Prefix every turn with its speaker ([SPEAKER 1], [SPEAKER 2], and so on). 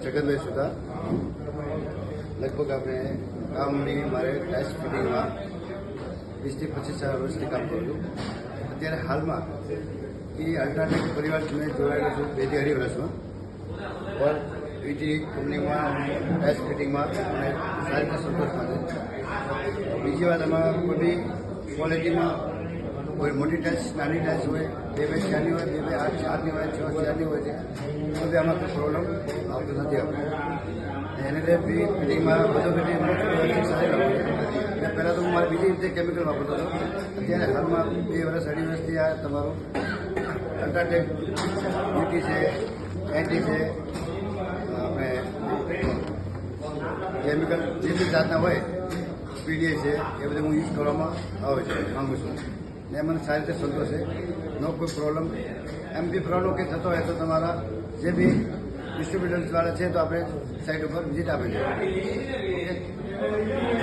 [SPEAKER 1] જગતભાઈ સુધા લગભગ આપણે કામની મારે ટાઇલ્સ ફિટિંગમાં 20 થી 25 વર્ષથી કામ કરું છું. અત્યારે હાલમાં એ અલ્ટ્રાટેક પરિવાર મેં જોડાયેલો છું 2 થી 2.5 વર્ષમાં. પર બીજી કંપનીમાં ટાઇલ્સ ફિટિંગમાં અને સારી રીતે સંતોષમાં છે. બીજી વાત આમાં કોઈ બી ક્વોલિટીમાં કોઈ મોટી ટાઇલ્સ નાની ટાઇલ્સ હોય 2 બાય 4ની હોય 2 બાય 8 4ની હોય 6 4ની હોય છે તો બી આમાં કોઈ પ્રોબ્લેમ આવતો નથી આપણે. એને લીધે બી ફિટિંગમાં બધો ફિટિંગ સારી લાગે છે. એટલે પહેલાં તો હું મારી બીજી રીતે કેમિકલ વાપરતો હતો. અત્યારે હાલમાં 2 વર્ષ 2.5 વર્ષથી આ તમારું અલ્ટ્રાટેક બ્યુટી છે, એન્ટી છે, આપણે કેમિકલ જે બી જાતના હોય પીડીએ છે એ બધું હું યુઝ કરવામાં આવે છે માગું છું. ને મને સારી રીતે સંતોષ છે. નો કોઈ પ્રોબ્લેમ. એમ બી પ્રોબ્લેમ કંઈ થતો હોય તો તમારા જે બી ડિસ્ટ્રીબ્યુટર્સવાળા છે તો આપણે સાઇટ ઉપર વિઝિટ આપે છે. ઓકે.